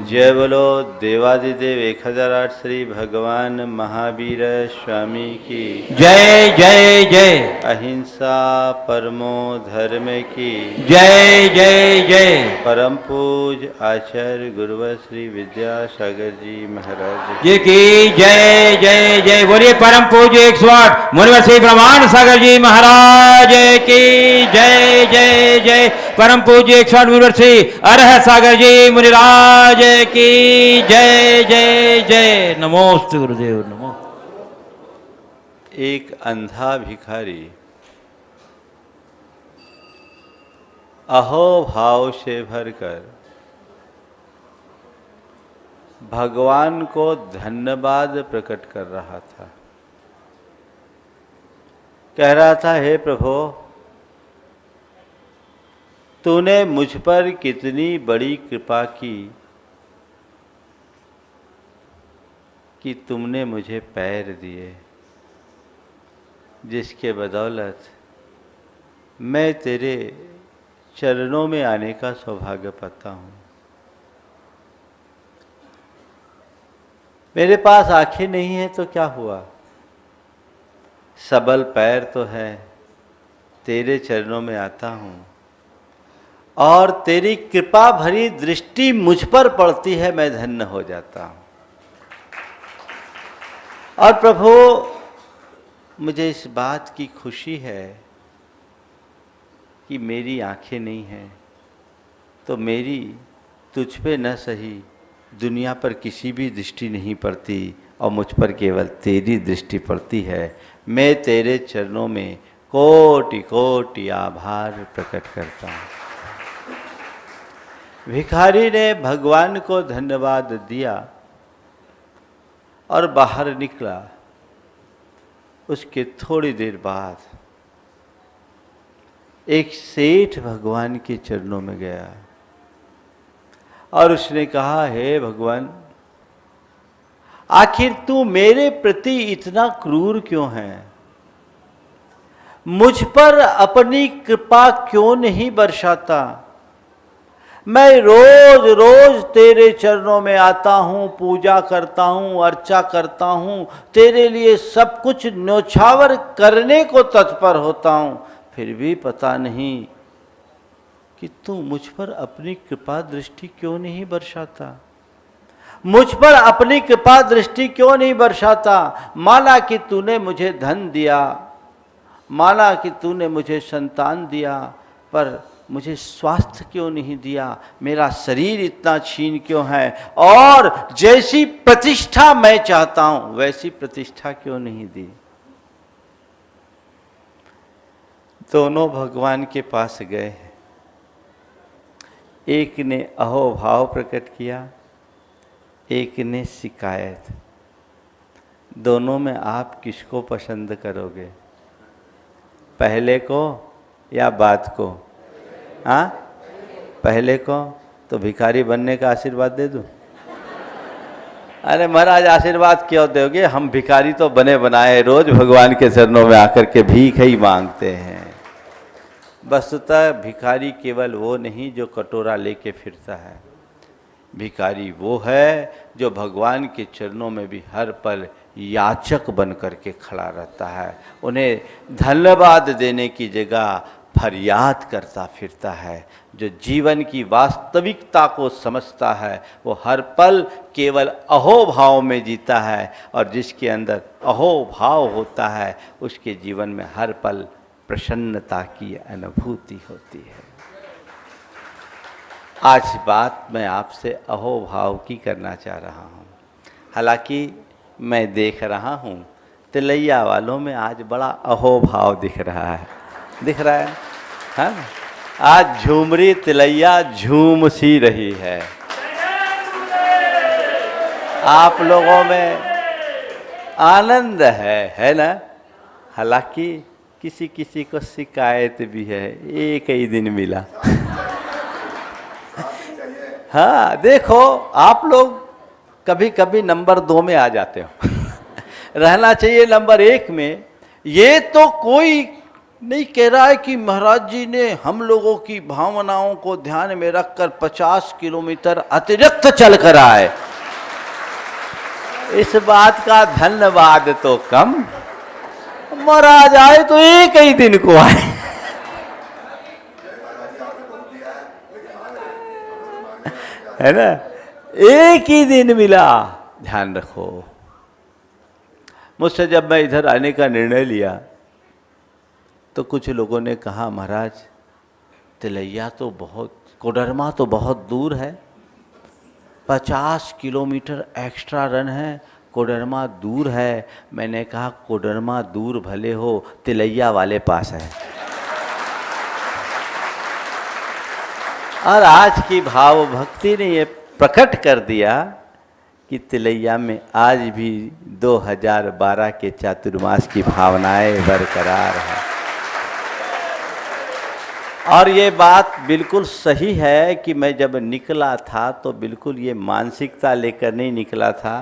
जय बोलो देवादिदेव 1008 श्री भगवान महावीर स्वामी की जय जय जय। अहिंसा परमो धर्म की जय जय जय। परम पूज आचार्य गुरुवर श्री विद्यासागर जी महाराज जी की जय जय जय। बोलिए परम पूज्य 108 मुनिवर श्री ब्रह्मांड सागर जी महाराज की जय जय जय। परम पूज्य 108 मुनिवर श्री अरहत सागर जी मुनिराज की जय जय जय। नमोस्तु गुरुदेव नमो। एक अंधा भिखारी अहोभाव से भरकर भगवान को धन्यवाद प्रकट कर रहा था। कह रहा था, हे प्रभु, तूने मुझ पर कितनी बड़ी कृपा की कि तुमने मुझे पैर दिए, जिसके बदौलत मैं तेरे चरणों में आने का सौभाग्य पाता हूँ। मेरे पास आंखें नहीं हैं तो क्या हुआ, सबल पैर तो है, तेरे चरणों में आता हूँ और तेरी कृपा भरी दृष्टि मुझ पर पड़ती है, मैं धन्य हो जाता हूँ। और प्रभु, मुझे इस बात की खुशी है कि मेरी आंखें नहीं हैं तो मेरी तुझ पे न सही दुनिया पर किसी भी दृष्टि नहीं पड़ती और मुझ पर केवल तेरी दृष्टि पड़ती है। मैं तेरे चरणों में कोटि कोटि आभार प्रकट करता हूँ। भिखारी ने भगवान को धन्यवाद दिया और बाहर निकला। उसके थोड़ी देर बाद एक सेठ भगवान के चरणों में गया और उसने कहा, हे भगवान, आखिर तू मेरे प्रति इतना क्रूर क्यों है? मुझ पर अपनी कृपा क्यों नहीं बरसाता? मैं रोज रोज तेरे चरणों में आता हूँ, पूजा करता हूँ, अर्चा करता हूँ, तेरे लिए सब कुछ न्योछावर करने को तत्पर होता हूँ, फिर भी पता नहीं कि तू मुझ पर अपनी कृपा दृष्टि क्यों नहीं बरसाता? मुझ पर अपनी कृपा दृष्टि क्यों नहीं बरसाता? माना कि तूने मुझे धन दिया, माना कि तूने मुझे संतान दिया, पर मुझे स्वास्थ्य क्यों नहीं दिया? मेरा शरीर इतना क्षीण क्यों है? और जैसी प्रतिष्ठा मैं चाहता हूं वैसी प्रतिष्ठा क्यों नहीं दी? दोनों भगवान के पास गए हैं। एक ने अहोभाव प्रकट किया, एक ने शिकायत। दोनों में आप किसको पसंद करोगे, पहले को या बाद को? हाँ, पहले को। तो भिखारी बनने का आशीर्वाद दे दूं? अरे महाराज, आशीर्वाद क्यों दोगे? हम भिखारी तो बने बनाए, रोज भगवान के चरणों में आकर के भीख ही मांगते हैं। वस्तुतः भिखारी केवल वो नहीं जो कटोरा लेके फिरता है। भिखारी वो है जो भगवान के चरणों में भी हर पल याचक बन करके खड़ा रहता है। उन्हें धन्यवाद देने की जगह फरियाद करता फिरता है। जो जीवन की वास्तविकता को समझता है वो हर पल केवल अहोभाव में जीता है, और जिसके अंदर अहोभाव होता है उसके जीवन में हर पल प्रसन्नता की अनुभूति होती है। आज बात मैं आपसे अहोभाव की करना चाह रहा हूँ। हालांकि मैं देख रहा हूँ तिलैया वालों में आज बड़ा अहोभाव दिख रहा है, दिख रहा है, हाँ? आज झूमरी तिलैया झूम सी रही है। आप लोगों में आनंद है ना? हालांकि किसी किसी को शिकायत भी है, एक ही दिन मिला। हाँ, देखो आप लोग कभी कभी नंबर 2 में आ जाते हो। रहना चाहिए नंबर 1 में। ये तो कोई नहीं कह रहा है कि महाराज जी ने हम लोगों की भावनाओं को ध्यान में रखकर 50 किलोमीटर अतिरिक्त चल कर आए। इस बात का धन्यवाद तो कम, महाराज आए तो एक ही दिन को आए। है ना, एक ही दिन मिला। ध्यान रखो, मुझसे जब मैं इधर आने का निर्णय लिया तो कुछ लोगों ने कहा महाराज तिलैया तो बहुत, कोडरमा तो बहुत दूर है, 50 किलोमीटर एक्स्ट्रा रन है, कोडरमा दूर है। मैंने कहा कोडरमा दूर भले हो, तिलैया वाले पास है। और आज की भाव भक्ति ने ये प्रकट कर दिया कि तिलैया में आज भी 2012 के चातुर्मास की भावनाएं बरकरार हैं। और ये बात बिल्कुल सही है कि मैं जब निकला था तो बिल्कुल ये मानसिकता लेकर नहीं निकला था।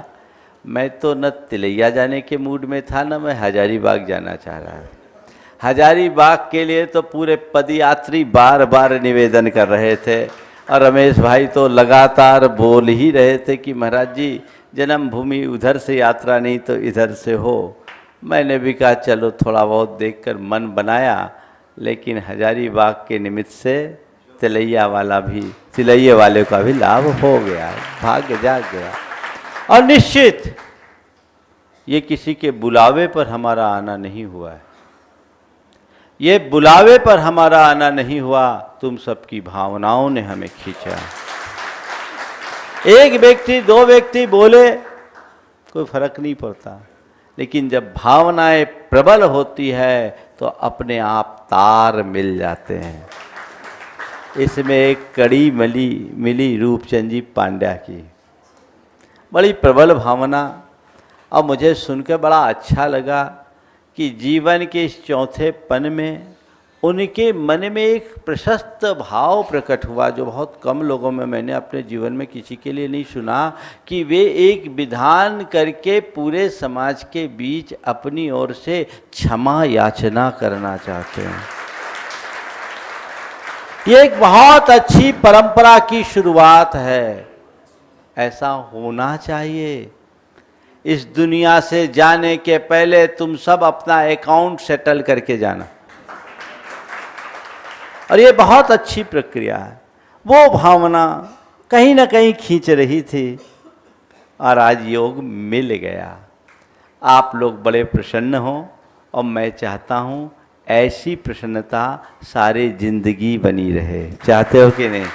मैं तो न तिलैया जाने के मूड में था, न मैं हजारीबाग जाना चाह रहा था। हजारीबाग के लिए तो पूरे पदयात्री बार बार निवेदन कर रहे थे और रमेश भाई तो लगातार बोल ही रहे थे कि महाराज जी जन्मभूमि उधर से यात्रा नहीं तो इधर से हो। मैंने भी कहा चलो थोड़ा बहुत देखकर मन बनाया, लेकिन हजारीबाग के निमित्त से तिलैया वाले का भी लाभ हो गया, भाग्य जाग गया। और निश्चित ये किसी के बुलावे पर हमारा आना नहीं हुआ है, ये बुलावे पर हमारा आना नहीं हुआ, तुम सबकी भावनाओं ने हमें खींचा। एक व्यक्ति दो व्यक्ति बोले कोई फर्क नहीं पड़ता, लेकिन जब भावनाएं प्रबल होती है तो अपने आप तार मिल जाते हैं। इसमें एक कड़ी मिली रूपचंद जी पांड्या की, बड़ी प्रबल भावना। और मुझे सुनकर बड़ा अच्छा लगा कि जीवन के इस चौथे पन में उनके मन में एक प्रशस्त भाव प्रकट हुआ, जो बहुत कम लोगों में मैंने अपने जीवन में किसी के लिए नहीं सुना, कि वे एक विधान करके पूरे समाज के बीच अपनी ओर से क्षमा याचना करना चाहते हैं। ये एक बहुत अच्छी परंपरा की शुरुआत है, ऐसा होना चाहिए। इस दुनिया से जाने के पहले तुम सब अपना अकाउंट सेटल करके जाना, और ये बहुत अच्छी प्रक्रिया है। वो भावना कहीं ना कहीं खींच रही थी और आज योग मिल गया। आप लोग बड़े प्रसन्न हो और मैं चाहता हूँ ऐसी प्रसन्नता सारी जिंदगी बनी रहे। चाहते हो कि नहीं?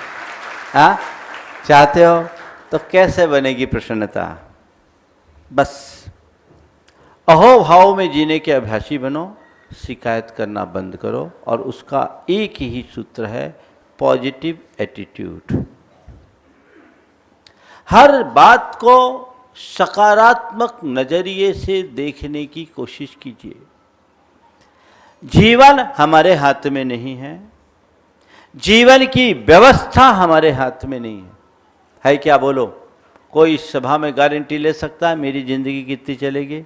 हाँ, चाहते हो तो कैसे बनेगी प्रसन्नता? बस अहोभाव में जीने के अभ्यासी बनो, शिकायत करना बंद करो, और उसका एक ही सूत्र है पॉजिटिव एटीट्यूड। हर बात को सकारात्मक नजरिए से देखने की कोशिश कीजिए। जीवन हमारे हाथ में नहीं है, जीवन की व्यवस्था हमारे हाथ में नहीं है क्या? बोलो, कोई इस सभा में गारंटी ले सकता है मेरी जिंदगी कितनी चलेगी?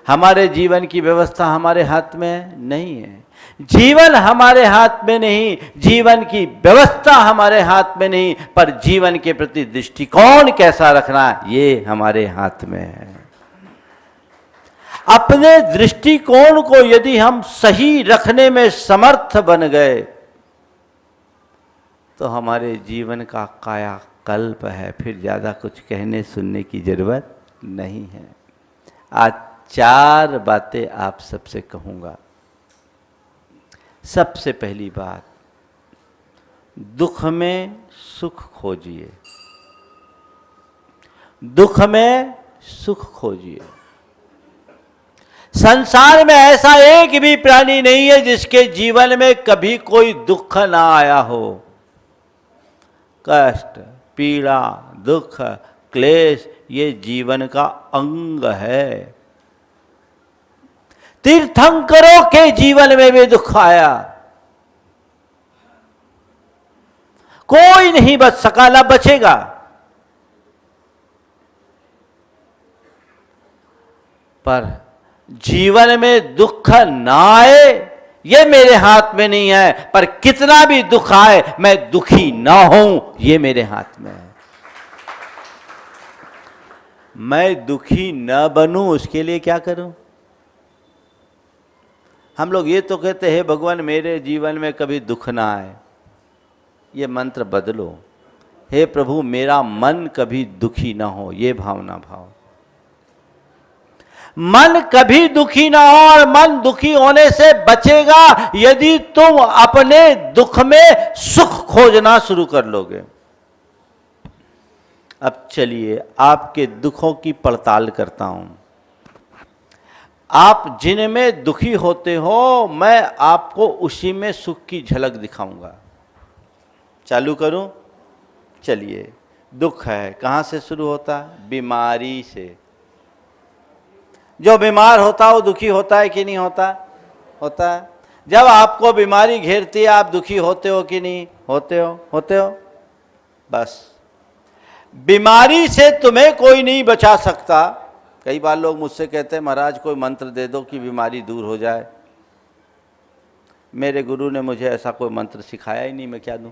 हमारे जीवन की व्यवस्था हमारे हाथ में नहीं है। जीवन हमारे हाथ में नहीं, जीवन की व्यवस्था हमारे हाथ में नहीं, पर जीवन के प्रति दृष्टिकोण कैसा रखना ये हमारे हाथ में है। अपने दृष्टिकोण को यदि हम सही रखने में समर्थ बन गए तो हमारे जीवन का कायाकल्प है, फिर ज्यादा कुछ कहने सुनने की जरूरत नहीं है। आज 4 बातें आप सबसे कहूंगा। सबसे पहली बात, दुख में सुख खोजिए, दुख में सुख खोजिए। संसार में ऐसा एक भी प्राणी नहीं है जिसके जीवन में कभी कोई दुख ना आया हो। कष्ट, पीड़ा, दुख, क्लेश ये जीवन का अंग है। तीर्थंकरों के जीवन में भी दुख आया, कोई नहीं बच सका, ना बचेगा। पर जीवन में दुख ना आए ये मेरे हाथ में नहीं है, पर कितना भी दुख आए मैं दुखी ना हूं ये मेरे हाथ में है। मैं दुखी न बनूं उसके लिए क्या करूं? हम लोग ये तो कहते हैं भगवान मेरे जीवन में कभी दुख ना आए। ये मंत्र बदलो, हे प्रभु मेरा मन कभी दुखी ना हो, ये भावना भाव। मन कभी दुखी ना हो, और मन दुखी होने से बचेगा यदि तुम अपने दुख में सुख खोजना शुरू कर लोगे। अब चलिए आपके दुखों की पड़ताल करता हूं। आप जिनमें दुखी होते हो मैं आपको उसी में सुख की झलक दिखाऊंगा। चालू करूं? चलिए, दुख है कहां से शुरू होता है? बीमारी से। जो बीमार होता है वो दुखी होता है कि नहीं होता? होता है। जब आपको बीमारी घेरती है आप दुखी होते हो कि नहीं होते हो? होते हो। बस बीमारी से तुम्हें कोई नहीं बचा सकता। कई बार लोग मुझसे कहते हैं महाराज कोई मंत्र दे दो कि बीमारी दूर हो जाए। मेरे गुरु ने मुझे ऐसा कोई मंत्र सिखाया ही नहीं, मैं क्या दूं?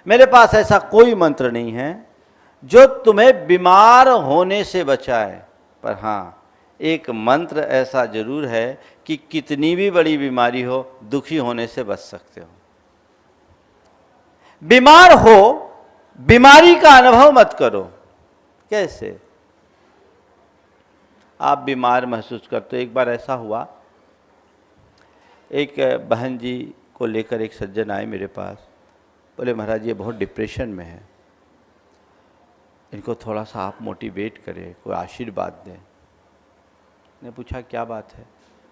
मेरे पास ऐसा कोई मंत्र नहीं है जो तुम्हें बीमार होने से बचाए। पर हाँ, एक मंत्र ऐसा जरूर है कि कितनी भी बड़ी बीमारी हो दुखी होने से बच सकते हो। बीमार हो, बीमारी का अनुभव मत करो। कैसे? आप बीमार महसूस करते हो। एक बार ऐसा हुआ, एक बहन जी को लेकर एक सज्जन आए मेरे पास। बोले महाराज ये बहुत डिप्रेशन में है, इनको थोड़ा सा आप मोटिवेट करें, कोई आशीर्वाद दें। मैंने पूछा क्या बात है?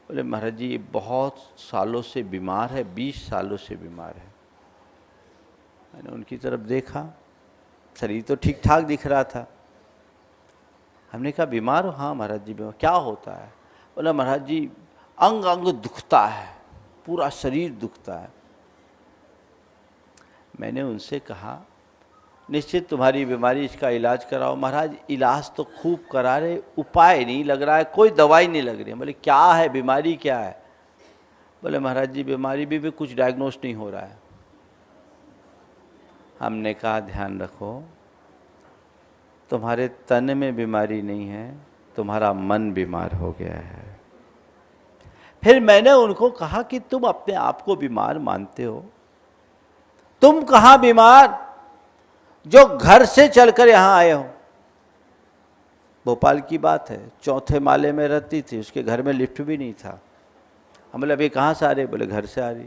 बोले महाराज जी ये बहुत सालों से बीमार है, 20 सालों से बीमार है। मैंने उनकी तरफ देखा, शरीर तो ठीक ठाक दिख रहा था। हमने कहा बीमार हो? हाँ महाराज जी बीमार। क्या होता है? बोला महाराज जी अंग अंग दुखता है, पूरा शरीर दुखता है। मैंने उनसे कहा निश्चित तुम्हारी बीमारी, इसका इलाज कराओ। महाराज इलाज तो खूब करा रहे, उपाय नहीं लग रहा है, कोई दवाई नहीं लग रही है। बोले क्या है, बीमारी क्या है? बोले महाराज जी बीमारी भी कुछ डायग्नोस नहीं हो रहा है। हमने कहा ध्यान रखो, तुम्हारे तन में बीमारी नहीं है, तुम्हारा मन बीमार हो गया है। फिर मैंने उनको कहा कि तुम अपने आप को बीमार मानते हो? तुम कहाँ बीमार जो घर से चलकर यहां आए हो। भोपाल की बात है, 4थे माले में रहती थी, उसके घर में लिफ्ट भी नहीं था। हम बोले अभी कहाँ से आ रहे? बोले घर से आ रही।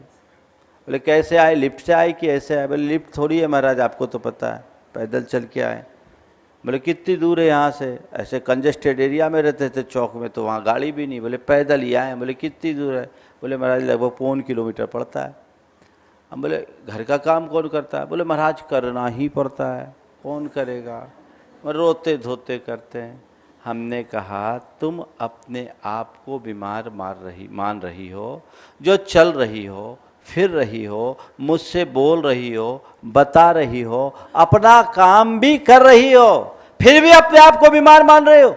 बोले कैसे आए, लिफ्ट से आए कि ऐसे आए? बोले लिफ्ट थोड़ी है महाराज, आपको तो पता है, पैदल चल के आए। बोले कितनी दूर है यहाँ से? ऐसे कंजेस्टेड एरिया में रहते थे चौक में, तो वहाँ गाड़ी भी नहीं। बोले पैदल ही आए। बोले कितनी दूर है? बोले महाराज लगभग 1.25 किलोमीटर पड़ता है। हम बोले घर का काम कौन करता है? बोले महाराज करना ही पड़ता है, कौन करेगा? रोते धोते करते हैं। हमने कहा तुम अपने आप को बीमार मान रही हो, जो चल रही हो, फिर रही हो, मुझसे बोल रही हो, बता रही हो, अपना काम भी कर रही हो, फिर भी अपने आप को बीमार मान रहे हो।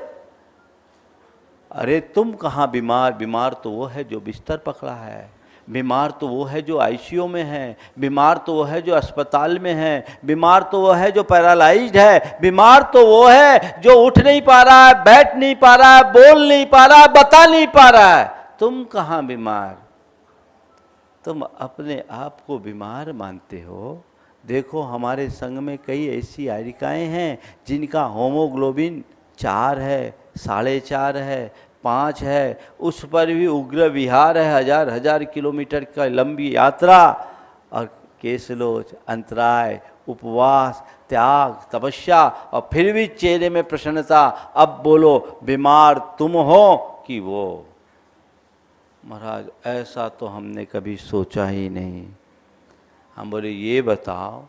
अरे तुम कहाँ बीमार? बीमार तो वो है जो बिस्तर पकड़ा है, बीमार तो वो है जो आईसीयू में है, बीमार तो वो है जो अस्पताल में है, बीमार तो वो है जो पैरालाइज्ड है, बीमार तो वो है जो उठ नहीं पा रहा है, बैठ नहीं पा रहा है, बोल नहीं पा रहा है, बता नहीं पा रहा है। तुम कहाँ बीमार? तुम अपने आप को बीमार मानते हो। देखो हमारे संघ में कई ऐसी आयरिकाएँ हैं जिनका होमोग्लोबिन 4 है, 4.5 है, 5 है, उस पर भी उग्र विहार है, हजार किलोमीटर का लंबी यात्रा, और केसलोच, अंतराय, उपवास, त्याग, तपस्या, और फिर भी चेहरे में प्रसन्नता। अब बोलो बीमार तुम हो कि वो? महाराज ऐसा तो हमने कभी सोचा ही नहीं। हम बोले ये बताओ,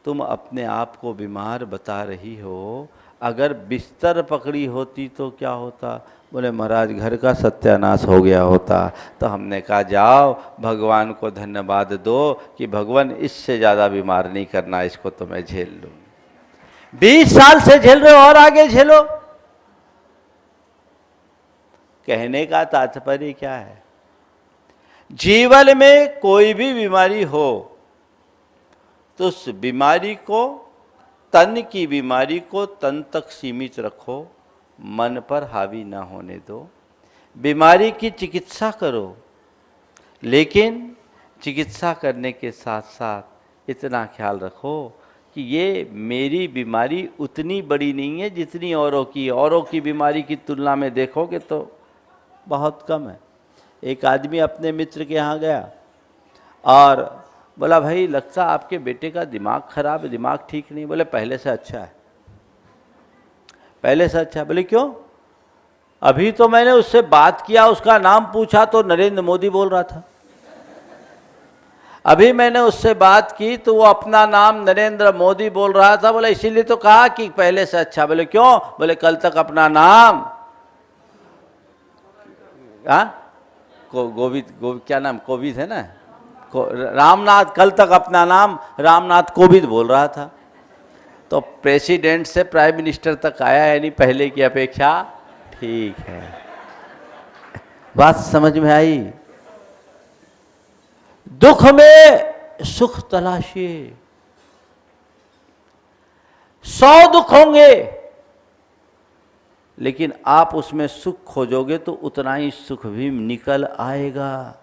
तुम अपने आप को बीमार बता रही हो, अगर बिस्तर पकड़ी होती तो क्या होता? बोले महाराज घर का सत्यानाश हो गया होता। तो हमने कहा जाओ भगवान को धन्यवाद दो कि भगवान इससे ज़्यादा बीमार नहीं करना, इसको तो मैं झेल लूँ। 20 साल से झेल रहे हो और आगे झेलो। कहने का तात्पर्य क्या है? जीवन में कोई भी बीमारी हो तो उस बीमारी को, तन की बीमारी को तन तक सीमित रखो, मन पर हावी ना होने दो। बीमारी की चिकित्सा करो, लेकिन चिकित्सा करने के साथ साथ इतना ख्याल रखो कि ये मेरी बीमारी उतनी बड़ी नहीं है जितनी औरों की बीमारी की तुलना में देखोगे तो बहुत कम है। एक आदमी अपने मित्र के यहाँ गया और बोला, भाई लगता आपके बेटे का दिमाग खराब है, दिमाग ठीक नहीं। बोले पहले से अच्छा है, पहले से अच्छा है। बोले क्यों? अभी तो मैंने उससे बात किया, उसका नाम पूछा तो नरेंद्र मोदी बोल रहा था। अभी मैंने उससे बात की तो वो अपना नाम नरेंद्र मोदी बोल रहा था। बोले इसीलिए तो कहा कि पहले से अच्छा। बोले क्यों? बोले कल तक अपना नाम गोविंद क्या नाम, कोविद है ना, रामनाथ, कल तक अपना नाम रामनाथ कोविंद बोल रहा था। तो प्रेसिडेंट से प्राइम मिनिस्टर तक आया, यानी पहले की अपेक्षा ठीक है। बात समझ में आई? दुख में सुख तलाशिए। 100 दुख होंगे, लेकिन आप उसमें सुख खोजोगे तो उतना ही सुख भी निकल आएगा।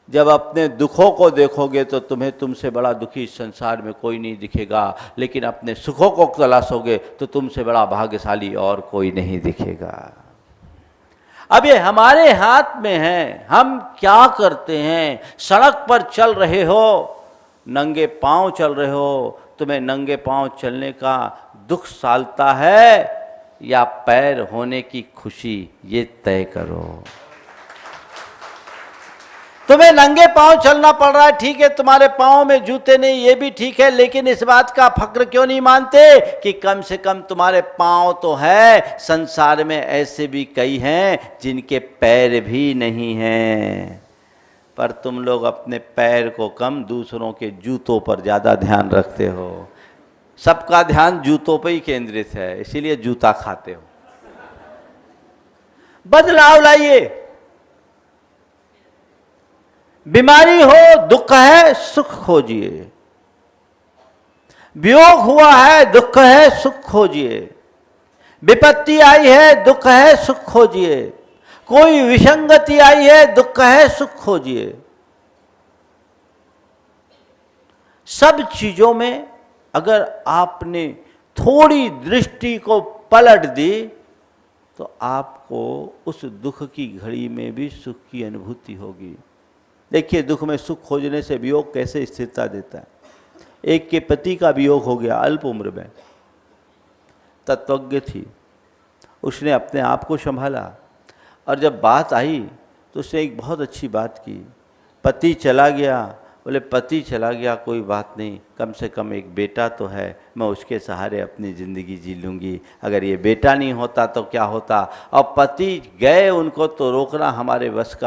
जब अपने दुखों को देखोगे तो तुम्हें तुमसे बड़ा दुखी इस संसार में कोई नहीं दिखेगा, लेकिन अपने सुखों को तलाशोगे तो तुमसे बड़ा भाग्यशाली और कोई नहीं दिखेगा। अब ये हमारे हाथ में है, हम क्या करते हैं। सड़क पर चल रहे हो, नंगे पांव चल रहे हो, तुम्हें नंगे पांव चलने का दुख सालता है या पैर होने की खुशी, ये तय करो। तुम्हें नंगे पांव चलना पड़ रहा है, ठीक है, तुम्हारे पांव में जूते नहीं, ये भी ठीक है, लेकिन इस बात का फक्र क्यों नहीं मानते कि कम से कम तुम्हारे पांव तो है। संसार में ऐसे भी कई हैं जिनके पैर भी नहीं हैं, पर तुम लोग अपने पैर को कम, दूसरों के जूतों पर ज़्यादा ध्यान रखते हो। सबका ध्यान जूतों पर ही केंद्रित है, इसीलिए जूता खाते हो। बदलाव लाइए। बीमारी हो, दुख है, सुख खोजिए। वियोग हुआ है, दुख है, सुख खोजिए। विपत्ति आई है, दुख है, सुख खोजिए। कोई विसंगति आई है, दुख है, सुख खोजिए। सब चीजों में अगर आपने थोड़ी दृष्टि को पलट दी तो आपको उस दुख की घड़ी में भी सुख की अनुभूति होगी। देखिए, दुख में सुख खोजने से वियोग कैसे स्थिरता देता है। एक के पति का वियोग हो गया अल्प उम्र में, तत्वज्ञ थी, उसने अपने आप को संभाला, और जब बात आई तो उसने एक बहुत अच्छी बात की। पति चला गया, बोले पति चला गया कोई बात नहीं, कम से कम एक बेटा तो है, मैं उसके सहारे अपनी ज़िंदगी जी लूँगी। अगर ये बेटा नहीं होता तो क्या होता। और पति गए, उनको तो रोकना हमारे बस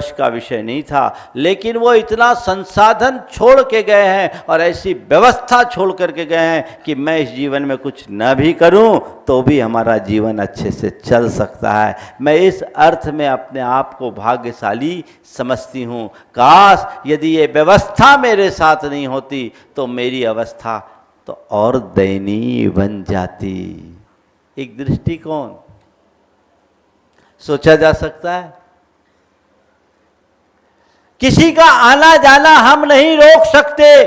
का विषय नहीं था, लेकिन वो इतना संसाधन छोड़ के गए हैं और ऐसी व्यवस्था छोड़ करके गए हैं कि मैं इस जीवन में कुछ न भी करूं तो भी हमारा जीवन अच्छे से चल सकता है। मैं इस अर्थ में अपने आप को भाग्यशाली समझती हूं। काश यदि ये व्यवस्था मेरे साथ नहीं होती तो मेरी अवस्था तो और दयनीय बन जाती। एक दृष्टिकोण सोचा जा सकता है। किसी का आना जाना हम नहीं रोक सकते,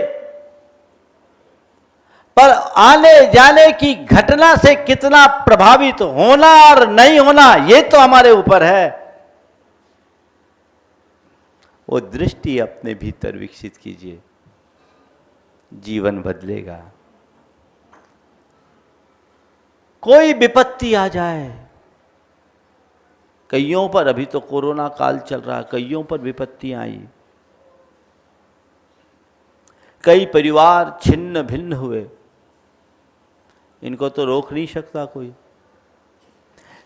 पर आने जाने की घटना से कितना प्रभावित होना और नहीं होना ये तो हमारे ऊपर है। वो दृष्टि अपने भीतर विकसित कीजिए, जीवन बदलेगा। कोई विपत्ति आ जाए, कईयों पर, अभी तो कोरोना काल चल रहा है, कईयों पर विपत्तियां आई, कई परिवार छिन्न भिन्न हुए, इनको तो रोक नहीं सकता कोई।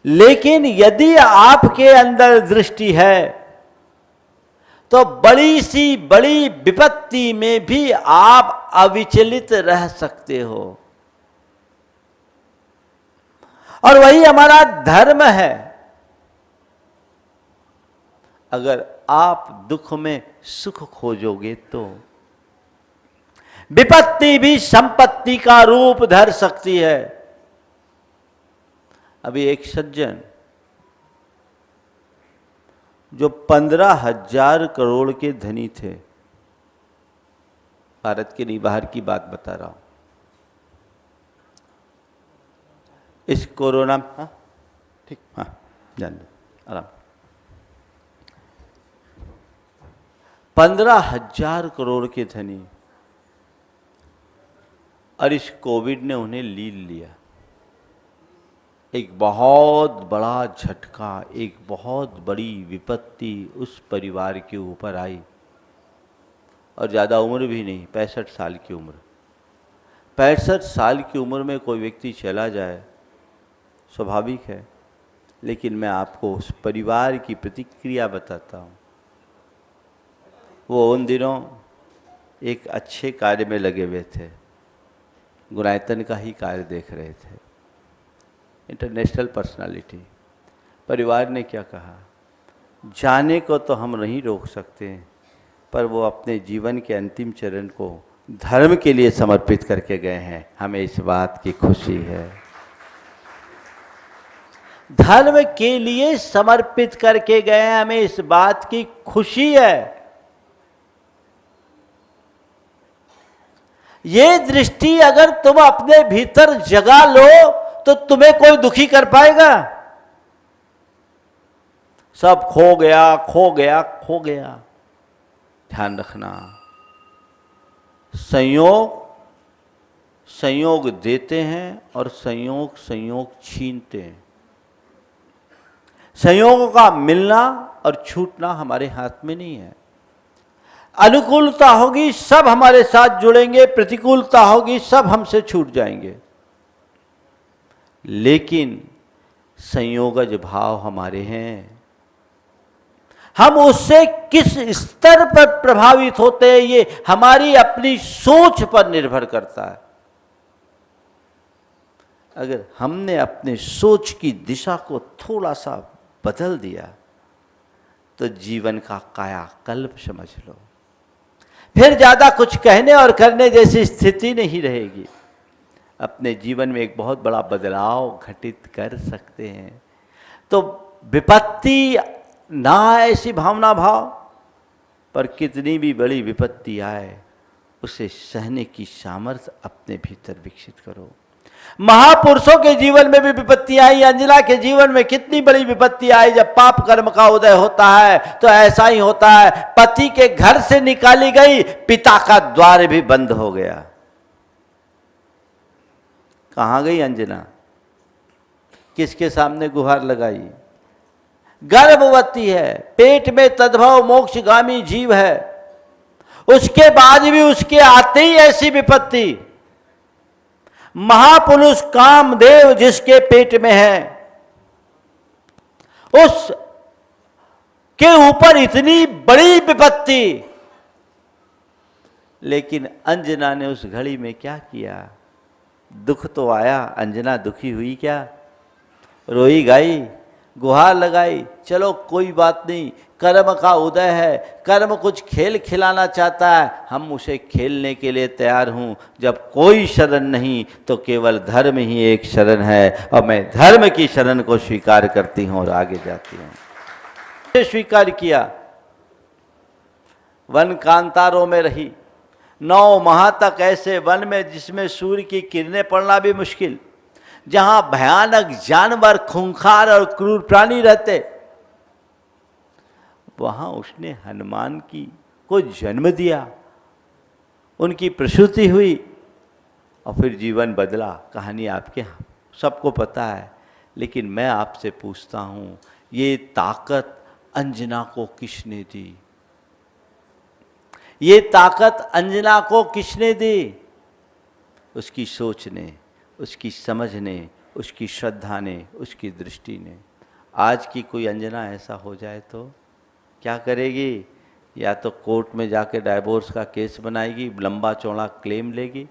लेकिन यदि आपके अंदर दृष्टि है तो बड़ी सी बड़ी विपत्ति में भी आप अविचलित रह सकते हो, और वही हमारा धर्म है। अगर आप दुख में सुख खोजोगे तो विपत्ति भी संपत्ति का रूप धर सकती है। अभी एक सज्जन जो 15,000 करोड़ के धनी थे, भारत के नहीं बाहर की बात बता रहा हूं, इस कोरोना, हाँ ठीक, हाँ जान लो आराम, 15,000 करोड़ के धनी, और इस कोविड ने उन्हें लील लिया। एक बहुत बड़ा झटका, एक बहुत बड़ी विपत्ति उस परिवार के ऊपर आई, और ज़्यादा उम्र भी नहीं, 65 साल की उम्र। 65 साल की उम्र में कोई व्यक्ति चला जाए स्वाभाविक है, लेकिन मैं आपको उस परिवार की प्रतिक्रिया बताता हूँ। वो उन दिनों एक अच्छे कार्य में लगे हुए थे, गुणायतन का ही कार्य देख रहे थे, इंटरनेशनल पर्सनालिटी। परिवार ने क्या कहा, जाने को तो हम नहीं रोक सकते, पर वो अपने जीवन के अंतिम चरण को धर्म के लिए समर्पित करके गए हैं, हमें इस बात की खुशी है। धर्म के लिए समर्पित करके गए हैं, हमें इस बात की खुशी है। ये दृष्टि अगर तुम अपने भीतर जगा लो तो तुम्हें कोई दुखी कर पाएगा? सब खो गया, खो गया, खो गया। ध्यान रखना, संयोग संयोग देते हैं और संयोग संयोग छीनते हैं। संयोगों का मिलना और छूटना हमारे हाथ में नहीं है। अनुकूलता होगी सब हमारे साथ जुड़ेंगे, प्रतिकूलता होगी सब हमसे छूट जाएंगे। लेकिन संयोगज भाव हमारे हैं, हम उससे किस स्तर पर प्रभावित होते हैं ये हमारी अपनी सोच पर निर्भर करता है। अगर हमने अपने सोच की दिशा को थोड़ा सा बदल दिया तो जीवन का कायाकल्प समझ लो, फिर ज्यादा कुछ कहने और करने जैसी स्थिति नहीं रहेगी। अपने जीवन में एक बहुत बड़ा बदलाव घटित कर सकते हैं। तो विपत्ति ना ऐसी भावना भाव, पर कितनी भी बड़ी विपत्ति आए उसे सहने की सामर्थ्य अपने भीतर विकसित करो। महापुरुषों के जीवन में भी विपत्ति आई, अंजना के जीवन में कितनी बड़ी विपत्ति आई। जब पाप कर्म का उदय होता है तो ऐसा ही होता है, पति के घर से निकाली गई, पिता का द्वार भी बंद हो गया। कहां गई अंजना? किसके सामने गुहार लगाई? गर्भवती है, पेट में तद्भव मोक्षगामी जीव है, उसके बाद भी उसके आते ही ऐसी विपत्ति। महापुरुष कामदेव जिसके पेट में है, उस के ऊपर इतनी बड़ी विपत्ति, लेकिन अंजना ने उस घड़ी में क्या किया? दुख तो आया, अंजना दुखी हुई क्या? रोई गाई, गुहार लगाई, चलो कोई बात नहीं, कर्म का उदय है, कर्म कुछ खेल खिलाना चाहता है, हम उसे खेलने के लिए तैयार हूं। जब कोई शरण नहीं तो केवल धर्म ही एक शरण है, और मैं धर्म की शरण को स्वीकार करती हूं और आगे जाती हूं। स्वीकार किया, वन कांतारों में रही 9 माह तक, ऐसे वन में जिसमें सूर्य की किरणें पड़ना भी मुश्किल, जहां भयानक जानवर, खूंखार और क्रूर प्राणी रहते, वहां उसने हनुमान को जन्म दिया, उनकी प्रसूति हुई और फिर जीवन बदला। कहानी आपके सबको पता है, लेकिन मैं आपसे पूछता हूं, ये ताकत अंजना को किसने दी? ये ताकत अंजना को किसने दी? उसकी सोच ने, उसकी समझ ने, उसकी श्रद्धा ने, उसकी दृष्टि ने। आज की कोई अंजना ऐसा हो जाए तो क्या करेगी? या तो कोर्ट में जाके डाइवोर्स का केस बनाएगी, लंबा चौड़ा क्लेम लेगी,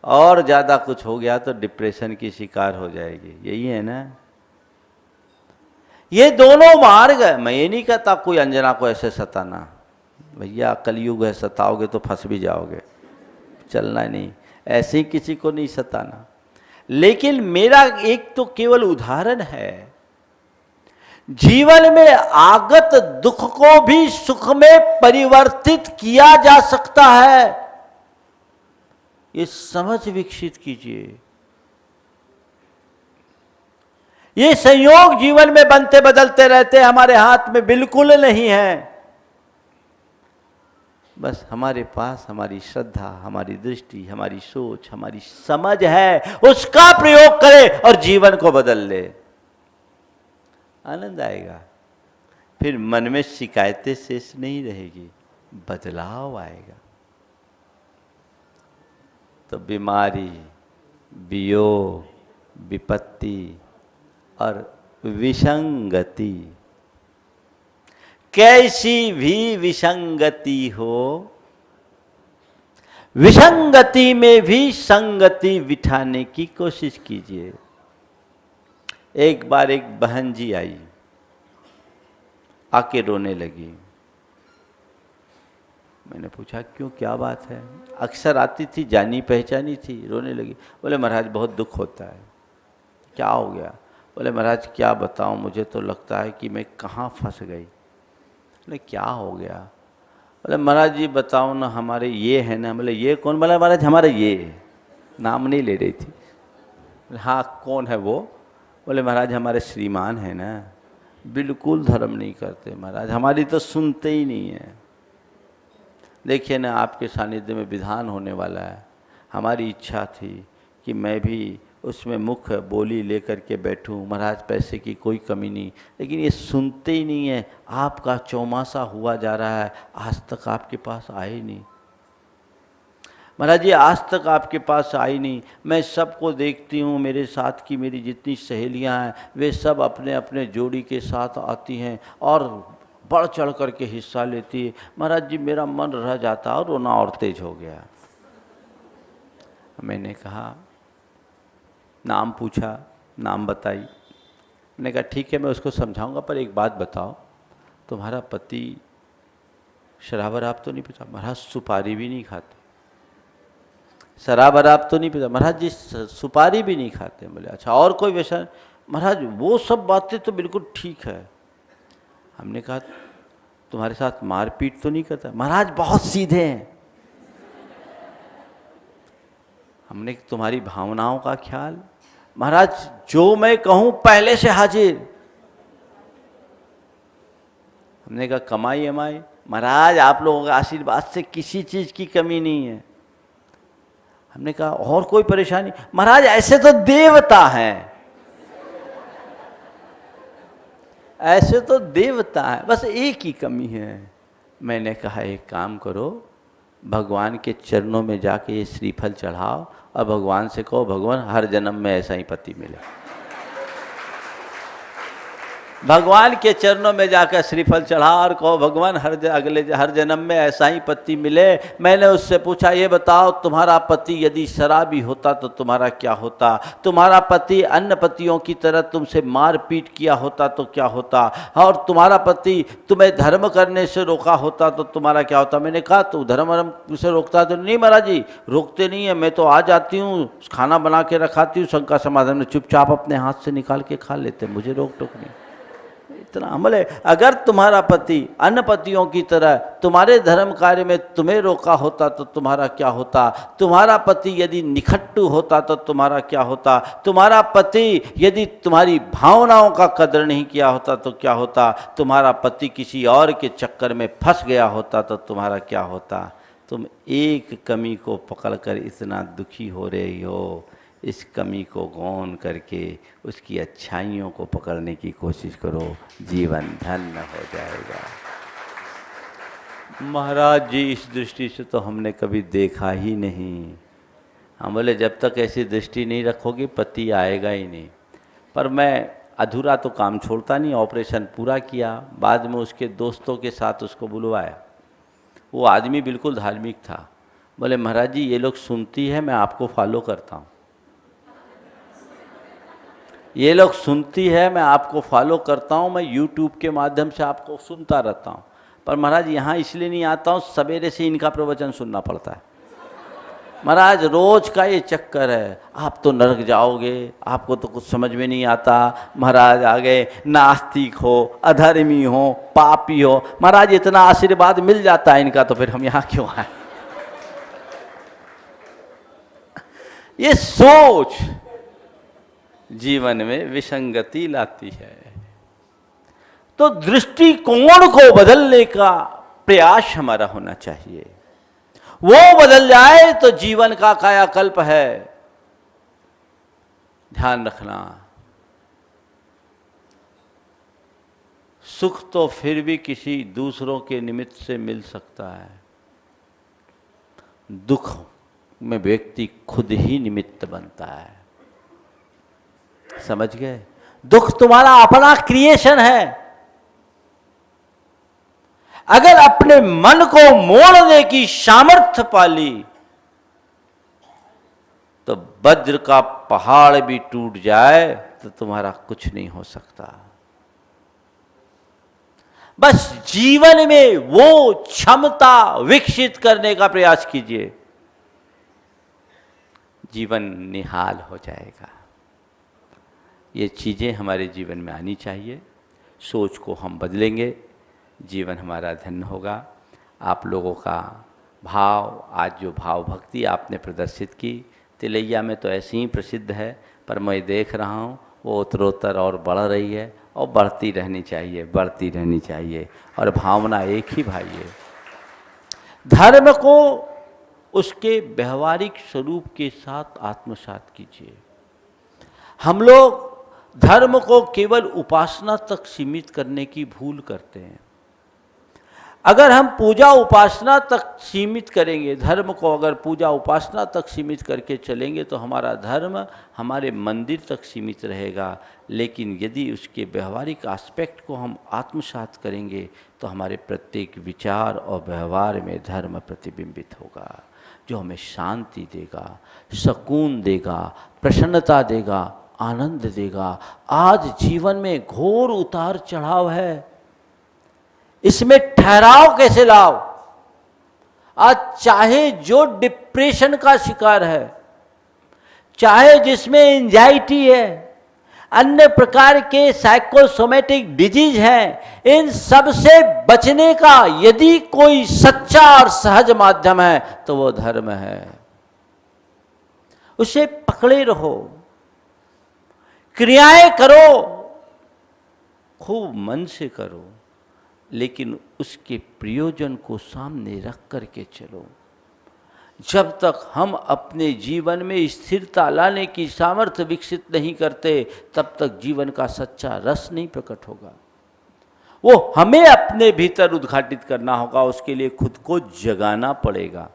और ज़्यादा कुछ हो गया तो डिप्रेशन की शिकार हो जाएगी। यही है ना? ये दोनों मार्ग है। मैं ये नहीं कहता कोई अंजना को ऐसे सताना, भैया कलयुग है, सताओगे तो फंस भी जाओगे, चलना नहीं, ऐसे ही किसी को नहीं सताना। लेकिन मेरा एक तो केवल उदाहरण है, जीवन में आगत दुख को भी सुख में परिवर्तित किया जा सकता है, ये समझ विकसित कीजिए। ये संयोग जीवन में बनते बदलते रहते हैं, हमारे हाथ में बिल्कुल नहीं है। बस हमारे पास हमारी श्रद्धा, हमारी दृष्टि, हमारी सोच, हमारी समझ है, उसका प्रयोग करें और जीवन को बदल ले, आनंद आएगा। फिर मन में शिकायतें शेष नहीं रहेगी, बदलाव आएगा। तो बीमारी, वियोग, विपत्ति और विसंगति, कैसी भी विसंगति हो, विसंगति में भी संगति बिठाने की कोशिश कीजिए। एक बार एक बहन जी आई, आके रोने लगी। मैंने पूछा क्यों, क्या बात है? अक्सर आती थी, जानी पहचानी थी, रोने लगी। बोले महाराज बहुत दुख होता है। क्या हो गया? बोले महाराज क्या बताऊं, मुझे तो लगता है कि मैं कहाँ फंस गई। बोले क्या हो गया? बोले महाराज जी बताओ ना, हमारे ये है ना। बोले ये कौन? बोला महाराज हमारा ये, नाम नहीं ले रही थी। हाँ कौन है वो? बोले महाराज हमारे श्रीमान है ना, बिल्कुल धर्म नहीं करते महाराज, हमारी तो सुनते ही नहीं है। देखिए ना आपके सानिध्य में विधान होने वाला है, हमारी इच्छा थी कि मैं भी उसमें मुख्य बोली लेकर के बैठूं, महाराज पैसे की कोई कमी नहीं, लेकिन ये सुनते ही नहीं है। आपका चौमासा हुआ जा रहा है, आज तक आपके पास आए नहीं महाराज जी, आज तक आपके पास आई नहीं। मैं सबको देखती हूँ, मेरे साथ की मेरी जितनी सहेलियाँ हैं वे सब अपने अपने जोड़ी के साथ आती हैं और बढ़ चढ़ कर के हिस्सा लेती है। महाराज जी मेरा मन रह जाता और रोना और तेज हो गया। मैंने कहा, नाम पूछा, नाम बताई। मैंने कहा ठीक है मैं उसको समझाऊंगा, पर एक बात बताओ, तुम्हारा पति शराब वराब तो नहीं पीता? महाराज सुपारी भी नहीं खाते। शराब वराब तो नहीं पीता? महाराज जी सुपारी भी नहीं खाते। बोले अच्छा और कोई व्यसन? महाराज वो सब बातें तो बिल्कुल ठीक है। हमने कहा तुम्हारे साथ मारपीट तो नहीं करता? महाराज बहुत सीधे हैं। हमने तुम्हारी भावनाओं का ख्याल? महाराज जो मैं कहूं पहले से हाजिर। हमने कहा कमाई अमाई? महाराज आप लोगों के आशीर्वाद से किसी चीज की कमी नहीं है। हमने कहा और कोई परेशानी? महाराज ऐसे तो देवता हैं, ऐसे तो देवता है, बस एक ही कमी है। मैंने कहा एक काम करो, भगवान के चरणों में जाके ये श्रीफल चढ़ाओ और भगवान से कहो भगवान हर जन्म में ऐसा ही पति मिले। भगवान के चरणों में जाकर श्रीफल चढ़ाओ और कहो भगवान हर जन्म में ऐसा ही पति मिले। मैंने उससे पूछा ये बताओ तुम्हारा पति यदि शराबी होता तो तुम्हारा क्या होता? तुम्हारा पति अन्य पतियों की तरह तुमसे मारपीट किया होता तो क्या होता? और तुम्हारा पति तुम्हें धर्म करने से रोका होता तो तुम्हारा क्या होता? मैंने कहा तो धर्म से रोकता तो नहीं? महाराज जी रोकते नहीं है, मैं तो आ जाती हूँ, खाना बना के रखाती हूँ, शंका समाधान में चुपचाप अपने हाथ से निकाल के खा लेते, मुझे रोक टोक नहीं। इतना अमल है। अगर तुम्हारा पति अन्य पतियों की तरह तुम्हारे धर्म कार्य में तुम्हें रोका होता तो तुम्हारा क्या होता? तुम्हारा पति यदि निखट्टू होता तो तुम्हारा क्या होता? तुम्हारा पति यदि तुम्हारी भावनाओं का कदर नहीं किया होता तो क्या होता? तुम्हारा पति किसी और के चक्कर में फंस गया होता तो तुम्हारा क्या होता? तुम एक कमी को पकड़कर इतना दुखी हो रही हो, इस कमी को गौन करके उसकी अच्छाइयों को पकड़ने की कोशिश करो, जीवन धन्य हो जाएगा। महाराज जी इस दृष्टि से तो हमने कभी देखा ही नहीं। हम बोले जब तक ऐसी दृष्टि नहीं रखोगे पति आएगा ही नहीं। पर मैं अधूरा तो काम छोड़ता नहीं, ऑपरेशन पूरा किया, बाद में उसके दोस्तों के साथ उसको बुलवाया। वो आदमी बिल्कुल धार्मिक था। बोले महाराज जी ये लोग सुनती है, मैं आपको फॉलो करता हूँ। ये लोग सुनती है, मैं आपको फॉलो करता हूँ, मैं यूट्यूब के माध्यम से आपको सुनता रहता हूँ, पर महाराज यहाँ इसलिए नहीं आता हूँ, सवेरे से इनका प्रवचन सुनना पड़ता है। महाराज रोज का ये चक्कर है, आप तो नरक जाओगे, आपको तो कुछ समझ में नहीं आता, महाराज आ गए नास्तिक हो, अधर्मी हो, पापी हो। महाराज इतना आशीर्वाद मिल जाता है इनका, तो फिर हम यहाँ क्यों आए? ये सोच जीवन में विसंगति लाती है। तो दृष्टिकोण को बदलने का प्रयास हमारा होना चाहिए। वो बदल जाए तो जीवन का कायाकल्प है। ध्यान रखना, सुख तो फिर भी किसी दूसरों के निमित्त से मिल सकता है, दुख में व्यक्ति खुद ही निमित्त बनता है। समझ गए? दुख तुम्हारा अपना क्रिएशन है। अगर अपने मन को मोड़ने की सामर्थ्य पाली तो वज्र का पहाड़ भी टूट जाए तो तुम्हारा कुछ नहीं हो सकता। बस जीवन में वो क्षमता विकसित करने का प्रयास कीजिए, जीवन निहाल हो जाएगा। ये चीजें हमारे जीवन में आनी चाहिए। सोच को हम बदलेंगे, जीवन हमारा धन्य होगा। आप लोगों का भाव, आज जो भाव भक्ति आपने प्रदर्शित की, तिलैया में तो ऐसी ही प्रसिद्ध है, पर मैं देख रहा हूँ वो उत्तरोत्तर और बढ़ रही है और बढ़ती रहनी चाहिए, बढ़ती रहनी चाहिए। और भावना एक ही भाई है। धर्म को उसके व्यवहारिक स्वरूप के साथ आत्मसात कीजिए। हम लोग धर्म को केवल उपासना तक सीमित करने की भूल करते हैं। अगर हम पूजा उपासना तक सीमित करेंगे, धर्म को अगर पूजा उपासना तक सीमित करके चलेंगे तो हमारा धर्म हमारे मंदिर तक सीमित रहेगा। लेकिन यदि उसके व्यवहारिक एस्पेक्ट को हम आत्मसात करेंगे तो हमारे प्रत्येक विचार और व्यवहार में धर्म प्रतिबिंबित होगा, जो हमें शांति देगा, सुकून देगा, प्रसन्नता देगा, आनंद देगा। आज जीवन में घोर उतार चढ़ाव है, इसमें ठहराव कैसे लाओ? आज चाहे जो डिप्रेशन का शिकार है, चाहे जिसमें एंजाइटी है, अन्य प्रकार के साइकोसोमेटिक डिजीज हैं, इन सब से बचने का यदि कोई सच्चा और सहज माध्यम है तो वो धर्म है। उसे पकड़े रहो, क्रियाएं करो, खूब मन से करो, लेकिन उसके प्रयोजन को सामने रख करके चलो। जब तक हम अपने जीवन में स्थिरता लाने की सामर्थ्य विकसित नहीं करते, तब तक जीवन का सच्चा रस नहीं प्रकट होगा। वो हमें अपने भीतर उद्घाटित करना होगा, उसके लिए खुद को जगाना पड़ेगा,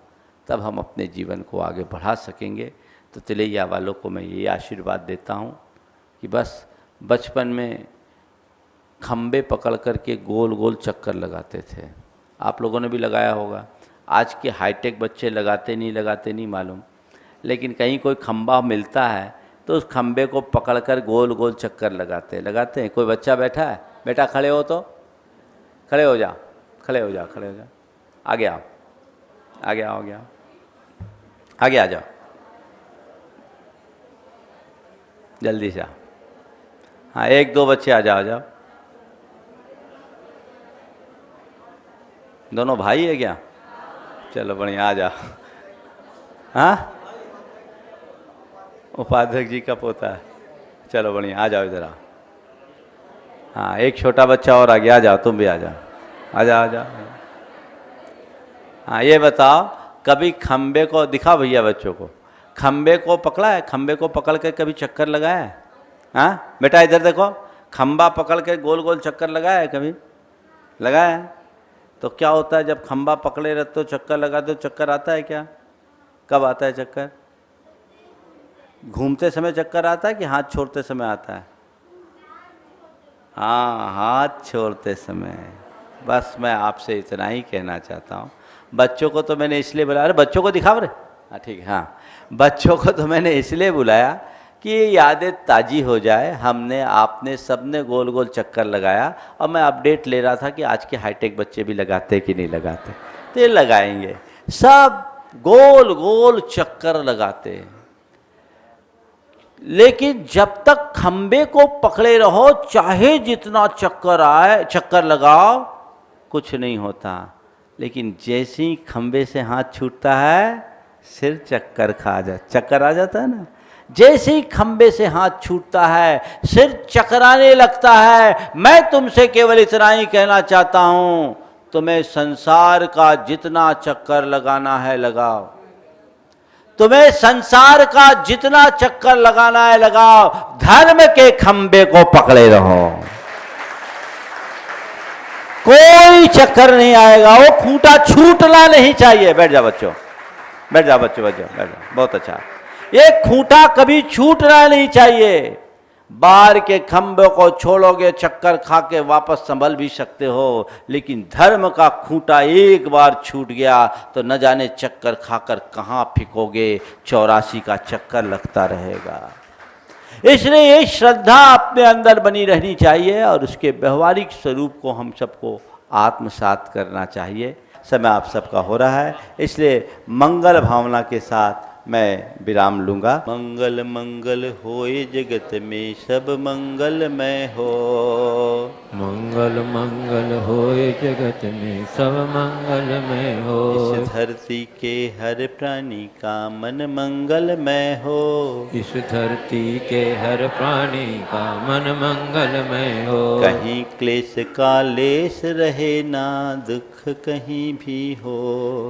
तब हम अपने जीवन को आगे बढ़ा सकेंगे। तो तिलैया वालों को मैं ये आशीर्वाद देता हूँ कि बस बचपन में खम्बे पकड़ करके गोल गोल चक्कर लगाते थे, आप लोगों ने भी लगाया होगा। आज के हाईटेक बच्चे लगाते नहीं मालूम, लेकिन कहीं कोई खम्बा मिलता है तो उस खम्बे को पकड़कर गोल गोल चक्कर लगाते हैं। कोई बच्चा बैठा है, बेटा खड़े हो तो खड़े हो जा, खड़े हो जा, आगे आओ, आगे आ जाओ, जल्दी से आओ। हाँ, एक दो बच्चे आ जाओ। दोनों भाई है क्या? चलो बढ़िया, आ जाओ। हाँ, उपाध्यक्ष जी का पोता है। चलो बढ़िया, आ जाओ इधर आओ। हाँ, एक छोटा बच्चा और आ गया, आ जाओ, तुम भी आ जाओ। हाँ, ये बताओ, कभी खम्बे को दिखाओ भैया, बच्चों को खम्बे को पकड़ा है? खम्बे को पकड़ के कभी चक्कर लगाया है? हाँ बेटा इधर देखो, खम्बा पकड़ के गोल गोल चक्कर लगाया है कभी? लगाया है? तो क्या होता है जब खम्बा पकड़े रहते हो, चक्कर लगाते हो, चक्कर आता है क्या? कब आता है चक्कर? घूमते समय चक्कर आता है कि हाथ छोड़ते समय आता है? हाँ, हाथ छोड़ते समय। बस मैं आपसे इतना ही कहना चाहता हूँ। बच्चों को तो मैंने इसलिए बुलाया, अरे बच्चों को दिखाओ रे। हाँ ठीक है, हाँ, बच्चों को तो मैंने इसलिए बुलाया कि ये यादें ताज़ी हो जाए। हमने आपने सबने गोल गोल चक्कर लगाया और मैं अपडेट ले रहा था कि आज के हाईटेक बच्चे भी लगाते कि नहीं लगाते, तो ये लगाएंगे। सब गोल गोल चक्कर लगाते हैं, लेकिन जब तक खंबे को पकड़े रहो चाहे जितना चक्कर आए, चक्कर लगाओ, कुछ नहीं होता। लेकिन जैसे ही खंबे से हाथ छूटता है सिर चक्कर आ जाता है ना। जैसे ही खंबे से हाथ छूटता है सिर चकराने लगता है। मैं तुमसे केवल इतना ही कहना चाहता हूं, तुम्हें संसार का जितना चक्कर लगाना है लगाओ, तुम्हें संसार का जितना चक्कर लगाना है लगाओ, धर्म के खंबे को पकड़े रहो। कोई चक्कर नहीं आएगा, वो खूंटा छूटना नहीं चाहिए। बैठ जा बच्चों, बैठ जाओ बच्चों, बैठ जाओ, बहुत अच्छा। ये खूंटा कभी छूटना नहीं चाहिए। बाहर के खंभे को छोड़ोगे चक्कर खा के वापस संभल भी सकते हो, लेकिन धर्म का खूंटा एक बार छूट गया तो न जाने चक्कर खाकर कहाँ फिकोगे, 84 का चक्कर लगता रहेगा। इसलिए ये श्रद्धा अपने अंदर बनी रहनी चाहिए और उसके व्यवहारिक स्वरूप को हम सबको आत्मसात करना चाहिए। समय आप सबका हो रहा है, इसलिए मंगल भावना के साथ मैं विराम लूँगा। मंगल मंगल होए जगत में सब मंगलमय हो। मंगल मंगल होए जगत में सब मंगलमय हो। इस धरती के हर प्राणी का मन मंगलमय हो। इस धरती के हर प्राणी का मन मंगलमय हो। कहीं क्लेश का लेस रहे ना दुख कहीं भी हो।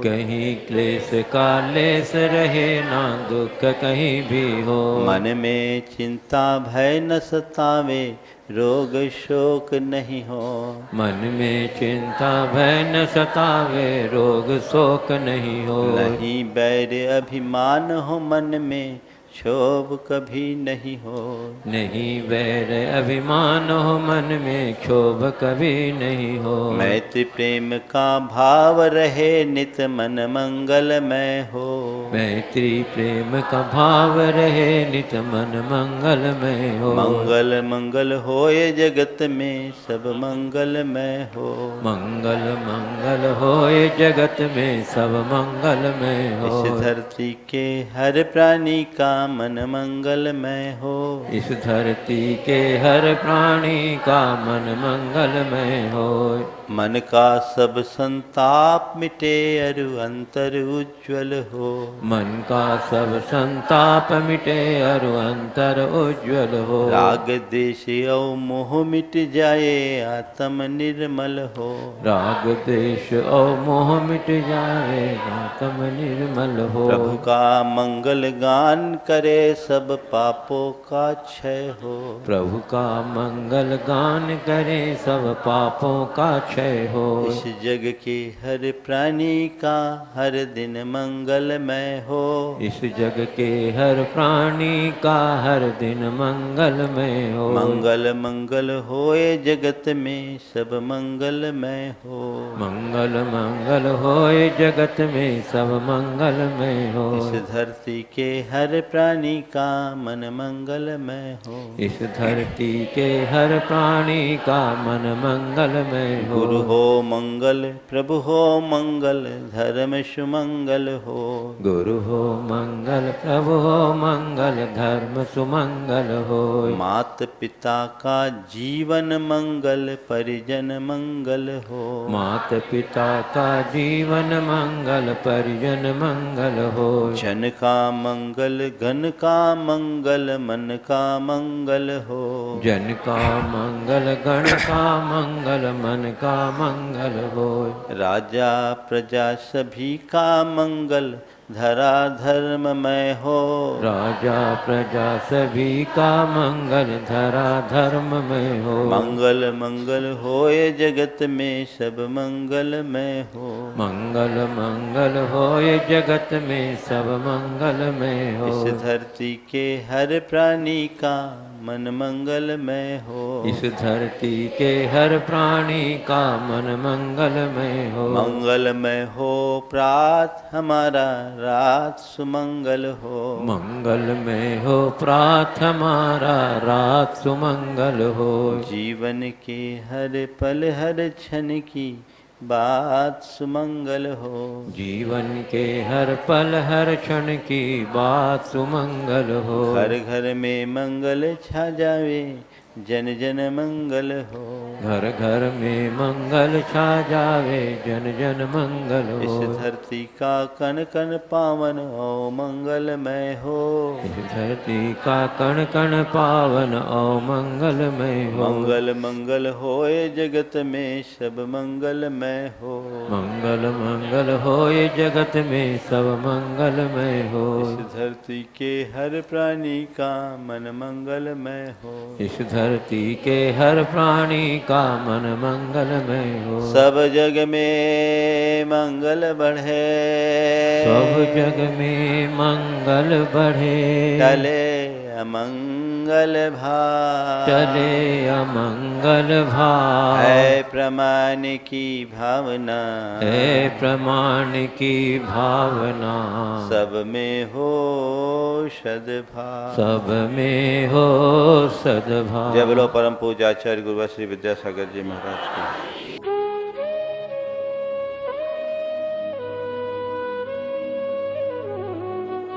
कहीं क्लेश का लेस रहे ना दुख कहीं भी हो। मन में चिंता भय न सतावे रोग शोक नहीं हो। मन में चिंता भय न सतावे रोग शोक नहीं हो। नहीं बैर अभिमान हो मन में क्षोभ कभी नहीं हो। नहीं वैर अभिमान हो मन में क्षोभ कभी नहीं हो। मैत्री प्रेम का भाव रहे नित मन मंगलमय हो। मैत्री प्रेम का भाव रहे नित मन मंगलमय हो। मंगल मंगल होए जगत में सब मंगलमय हो। मंगल मंगल होए जगत में सब मंगलमय हो। इस धरती के हर प्राणी का मन मंगलमय हो। इस धरती के हर प्राणी का मन मंगलमय हो। मन का सब संताप मिटे अरु अंतर उज्ज्वल हो। मन का सब संताप मिटे अरु अंतर उज्ज्वल हो। राग देश और मोह मिट जाए आत्म निर्मल हो। राग देश और मोह मिट जाए आत्म निर्मल हो। प्रभु का मंगल गान करे सब पापों का क्षय हो। प्रभु का मंगल गान करे सब पापों का क्षय हो। इस जग के हर प्राणी का हर दिन मंगलमय हो। इस जग के हर प्राणी का हर दिन मंगलमय हो। मंगल मंगल होए जगत में सब मंगलमय हो। मंगल मंगल होए जगत में सब मंगलमय हो। इस धरती के हर प्राणी का मन मंगलमय हो। इस धरती के हर प्राणी का मन मंगलमय हो। गुरु हो मंगल प्रभु हो मंगल धर्म सुमंगल हो। गुरु हो मंगल प्रभु हो मंगल धर्म सुमंगल हो। मात पिता का जीवन मंगल परिजन मंगल हो। मात पिता का जीवन मंगल परिजन मंगल हो। जन का मंगल घन का मंगल मन का मंगल हो। जन का मंगल गण का मंगल मन का मंगल हो। राजा प्रजा सभी का मंगल धरा धर्ममय हो। राजा प्रजा सभी का मंगल धरा धर्ममय हो। मंगल मंगल होए जगत में सब मंगलमय हो। मंगल मंगल होए जगत में सब मंगलमय हो। इस धरती के हर प्राणी का मन मंगलमय हो। इस धरती के हर प्राणी का मन मंगलमय हो। मंगलमय हो प्रात हमारा, रात सुमंगल हो। मंगलमय हो प्रात हमारा, रात सुमंगल हो। जीवन के हर पल हर क्षण की बात सुमंगल हो। जीवन के हर पल हर क्षण की बात सुमंगल हो। घर घर में मंगल छा जावे, जन जन मंगल हो। घर घर में मंगल छा जावे, जन जन मंगल हो। इस धरती का कण कण पावन हो, मंगलमय हो। इस धरती का कण कण पावन और मंगलमय हो। मंगल मंगल होए जगत में सब मंगलमय हो। मंगल मंगल होए जगत में सब मंगलमय हो। इस धरती के हर प्राणी का मन मंगलमय हो। इस धरती के हर प्राणी का मन मंगलमय हो। सब जग में मंगल बढ़े, सब जग में मंगल बढ़े। टले अमंगल भाव, चले अमंगल भाव। है प्रमाण की भावना, है प्रमाण की भावना। सब में हो सद्भाव। सब में हो सद्भाव। जय बोलो परम पूज्य आचार्य गुरु श्री विद्यासागर जी महाराज की।